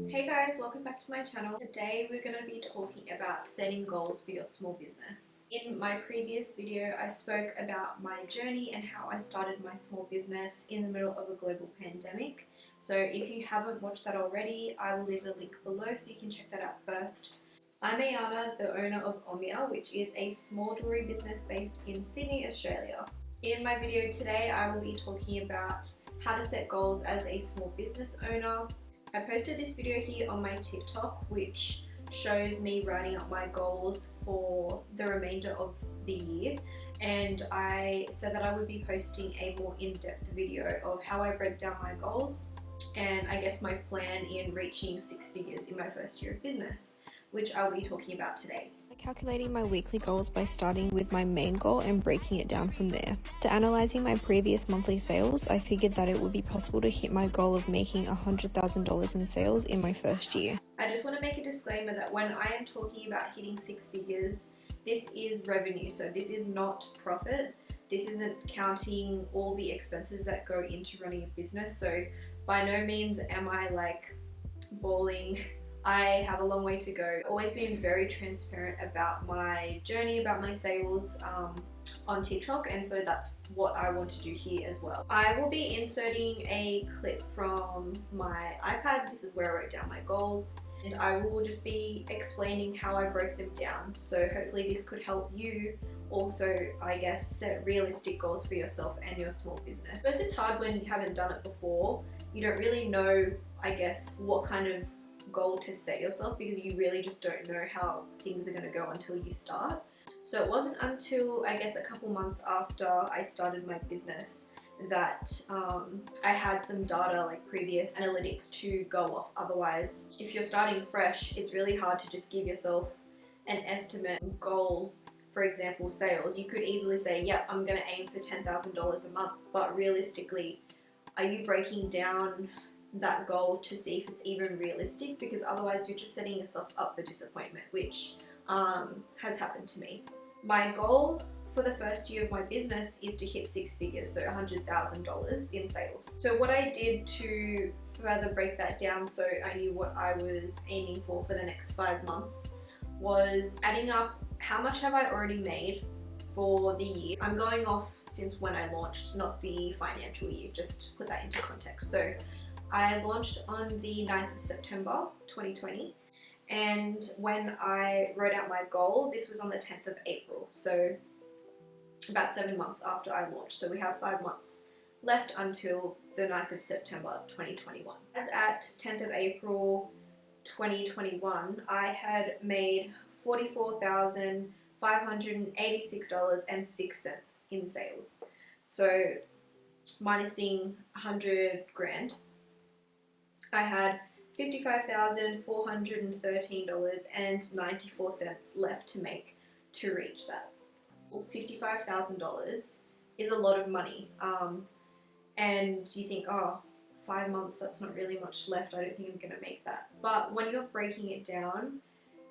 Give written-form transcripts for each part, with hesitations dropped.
Hey guys, welcome back to my channel. Today we're going to be talking about setting goals for your small business. In my previous video, I spoke about my journey and how I started my small business in the middle of a global pandemic. So if you haven't watched that already, I will leave the link below so you can check that out first. I'm Ayana, the owner of Omia, which is a small jewelry business based in Sydney, Australia. In my video today, I will be talking about how to set goals as a small business owner. I posted this video here on my TikTok, which shows me writing up my goals for the remainder of the year, and I said that I would be posting a more in-depth video of how I break down my goals and I guess my plan in reaching six figures in my first year of business, which I'll be talking about today. Calculating my weekly goals by starting with my main goal and breaking it down from there. After analysing my previous monthly sales, I figured that it would be possible to hit my goal of making $100,000 in sales in my first year. I just want to make a disclaimer that when I am talking about hitting six figures, this is revenue, so this is not profit. This isn't counting all the expenses that go into running a business, so by no means am I like bawling. I have a long way to go. I've always been very transparent about my journey, about my sales on TikTok, and so that's what I want to do here as well. I will be inserting a clip from my iPad. This is where I wrote down my goals, and I will just be explaining how I broke them down. So hopefully this could help you also, I guess, set realistic goals for yourself and your small business. Because it's hard when you haven't done it before. You don't really know, I guess, what kind of goal to set yourself, because you really just don't know how things are going to go until you start. So it wasn't until I guess a couple months after I started my business that I had some data, like previous analytics, to go off. Otherwise, if you're starting fresh, it's really hard to just give yourself an estimate goal. For example, sales. You could easily say, yep, I'm going to aim for $10,000 a month, but realistically, are you breaking down that goal to see if it's even realistic? Because otherwise you're just setting yourself up for disappointment, which has happened to me. My goal for the first year of my business is to hit six figures, so $100,000 in sales. So what I did to further break that down so I knew what I was aiming for the next 5 months was adding up how much have I already made for the year. I'm going off since when I launched, not the financial year, just to put that into context. So I launched on the 9th of September 2020, and when I wrote out my goal, this was on the 10th of April, so about 7 months after I launched. So we have 5 months left until the 9th of September 2021. As at 10th of April 2021, I had made $44,586.06 in sales. So minusing 100 grand, I had $55,413.94 left to make to reach that. Well, $55,000 is a lot of money, and you think, oh, 5 months, that's not really much left, I don't think I'm gonna make that. But when you're breaking it down,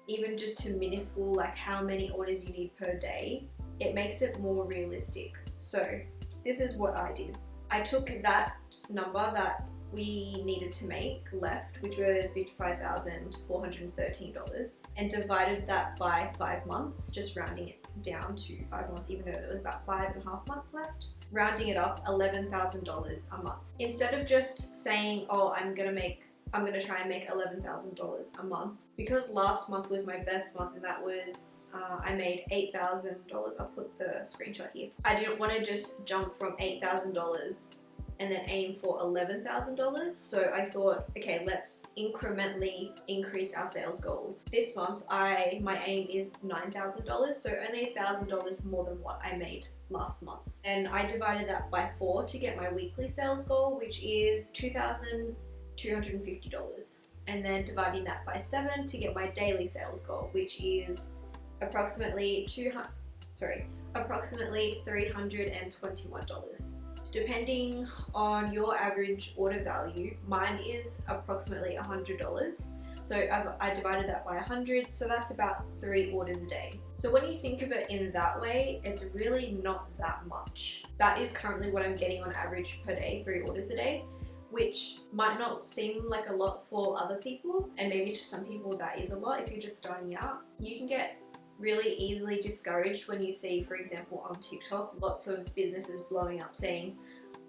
even just to minuscule, like how many orders you need per day, it makes it more realistic. So this is what I did. I took that number that we needed to make left, which was $55,413, and divided that by 5 months, just rounding it down to 5 months, even though it was about 5.5 months left. Rounding it up, $11,000 a month. Instead of just saying, oh, I'm gonna try and make $11,000 a month, because last month was my best month, and that was I made $8,000. I'll put the screenshot here. I didn't want to just jump from $8,000 and then aim for $11,000. So I thought, okay, let's incrementally increase our sales goals. This month, my aim is $9,000, so only $1,000 more than what I made last month. And I divided that by 4 to get my weekly sales goal, which is $2,250. And then dividing that by 7 to get my daily sales goal, which is approximately $321. Depending on your average order value, mine is approximately $100. So I divided that by 100, so that's about 3 orders a day. So when you think of it in that way, it's really not that much. That is currently what I'm getting on average per day, 3 orders a day, which might not seem like a lot for other people, and maybe to some people that is a lot if you're just starting out. You can get really easily discouraged when you see, for example, on TikTok, lots of businesses blowing up saying,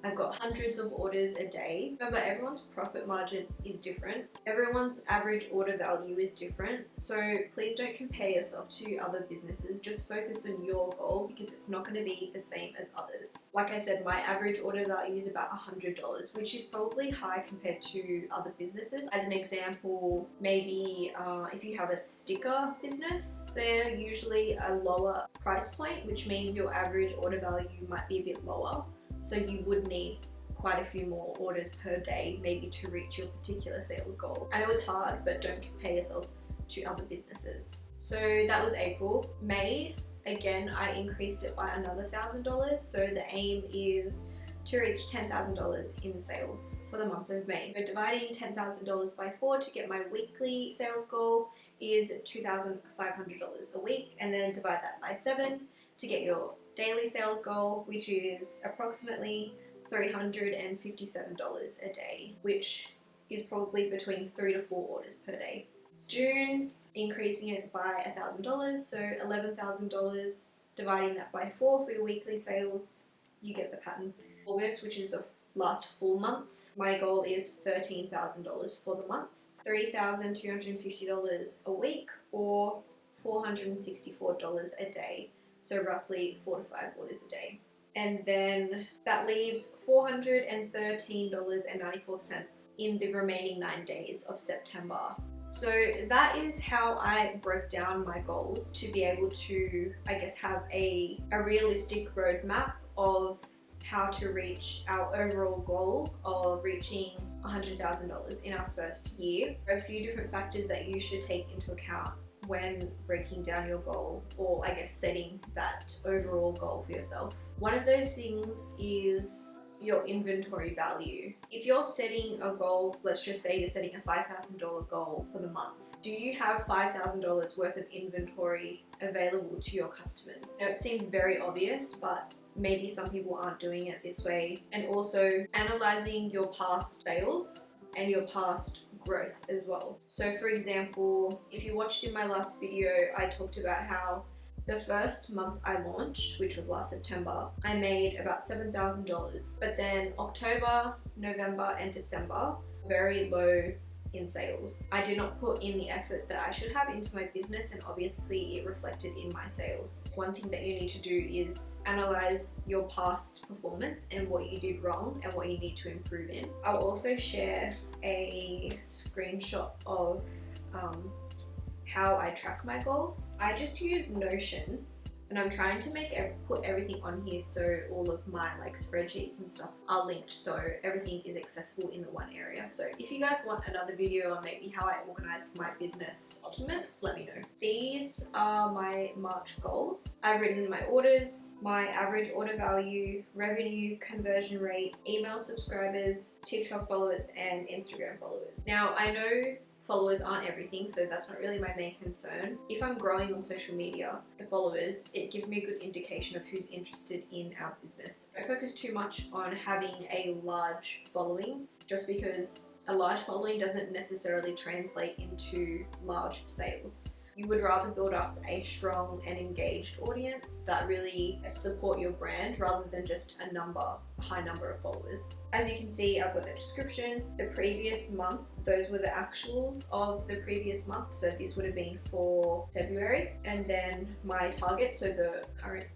I've got hundreds of orders a day. Remember, everyone's profit margin is different. Everyone's average order value is different. So please don't compare yourself to other businesses. Just focus on your goal because it's not going to be the same as others. Like I said, my average order value is about $100, which is probably high compared to other businesses. As an example, maybe if you have a sticker business, they're usually a lower price point, which means your average order value might be a bit lower. So you would need quite a few more orders per day, maybe to reach your particular sales goal. I know it's hard, but don't compare yourself to other businesses. So that was April. May, again, I increased it by another $1,000. So the aim is to reach $10,000 in sales for the month of May. So dividing $10,000 by 4 to get my weekly sales goal is $2,500 a week, and then divide that by 7 to get your daily sales goal, which is approximately $357 a day, which is probably between 3 to 4 orders per day. June, increasing it by $1,000, so $11,000, dividing that by 4 for your weekly sales, you get the pattern. August, which is the last full month, my goal is $13,000 for the month, $3,250 a week, or $464 a day. So roughly 4 to 5 orders a day. And then that leaves $413.94 in the remaining 9 days of September. So that is how I broke down my goals to be able to, I guess, have a realistic roadmap of how to reach our overall goal of reaching $100,000 in our first year. There are a few different factors that you should take into account when breaking down your goal, or I guess setting that overall goal for yourself. One of those things is your inventory value. If you're setting a goal, let's just say you're setting a $5,000 goal for the month, do you have $5,000 worth of inventory available to your customers? Now, it seems very obvious, but maybe some people aren't doing it this way. And also analyzing your past sales and your past growth as well. So for example, if you watched in my last video, I talked about how the first month I launched, which was last September, I made about $7,000. But then October, November, and December, very low in sales. I did not put in the effort that I should have into my business, and obviously it reflected in my sales. One thing that you need to do is analyze your past performance and what you did wrong and what you need to improve in. I'll also share a screenshot of how I track my goals. I just use Notion, and I'm trying to put everything on here so all of my spreadsheets and stuff are linked, so everything is accessible in the one area. So if you guys want another video on maybe how I organized my business documents, let me know. These are my March goals. I've written my orders, my average order value, revenue, conversion rate, email subscribers, TikTok followers, and Instagram followers. Now, I know followers aren't everything, so that's not really my main concern. If I'm growing on social media, the followers, it gives me a good indication of who's interested in our business. I don't focus too much on having a large following, just because a large following doesn't necessarily translate into large sales. You would rather build up a strong and engaged audience that really support your brand rather than just a high number of followers. As you can see, I've got the description. The previous month, those were the actuals of the previous month. So this would have been for February. And then my target, so the current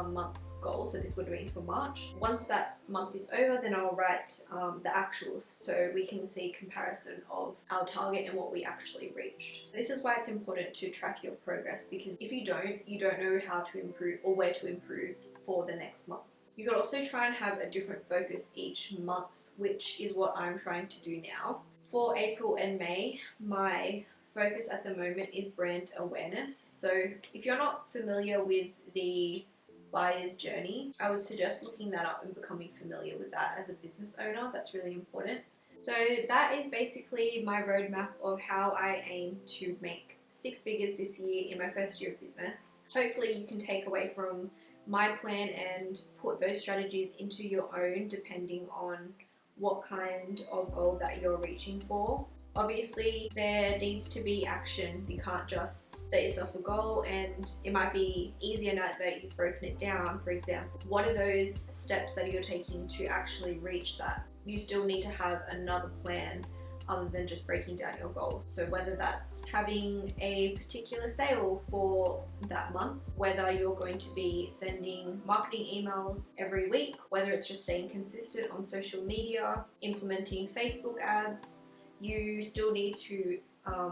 month's goal, so this would have been for March. Once that month is over, then I'll write the actuals so we can see comparison of our target and what we actually reached. So this is why it's important to track your progress, because if you don't know how to improve or where to improve for the next month. You could also try and have a different focus each month, which is what I'm trying to do now. For April and May, my focus at the moment is brand awareness. So if you're not familiar with the buyer's journey, I would suggest looking that up and becoming familiar with that as a business owner. That's really important. So that is basically my roadmap of how I aim to make 6 figures this year in my first year of business. Hopefully you can take away from my plan and put those strategies into your own, depending on what kind of goal that you're reaching for. Obviously, there needs to be action. You can't just set yourself a goal, and it might be easier now that you've broken it down. For example, what are those steps that you're taking to actually reach that? You still need to have another plan other than just breaking down your goals. So whether that's having a particular sale for that month, whether you're going to be sending marketing emails every week, whether it's just staying consistent on social media, implementing Facebook ads, you still need to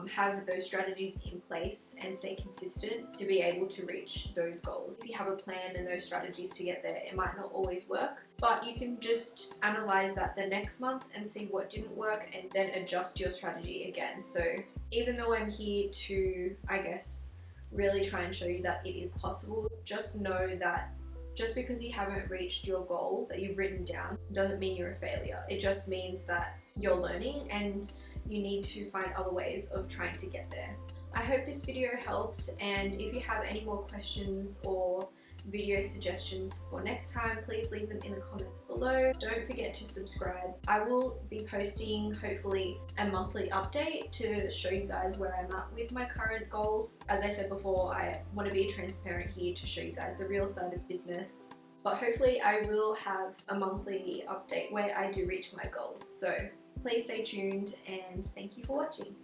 have those strategies in place and stay consistent to be able to reach those goals. If you have a plan and those strategies to get there, it might not always work, but you can just analyze that the next month and see what didn't work and then adjust your strategy again. So even though I'm here to, I guess, really try and show you that it is possible, just know that just because you haven't reached your goal that you've written down doesn't mean you're a failure. It just means that you're learning and you need to find other ways of trying to get there. I hope this video helped, and if you have any more questions or video suggestions for next time, please leave them in the comments below. Don't forget to subscribe. I will be posting hopefully a monthly update to show you guys where I'm at with my current goals. As I said before, I want to be transparent here to show you guys the real side of business. But hopefully I will have a monthly update where I do reach my goals. So please stay tuned, and thank you for watching.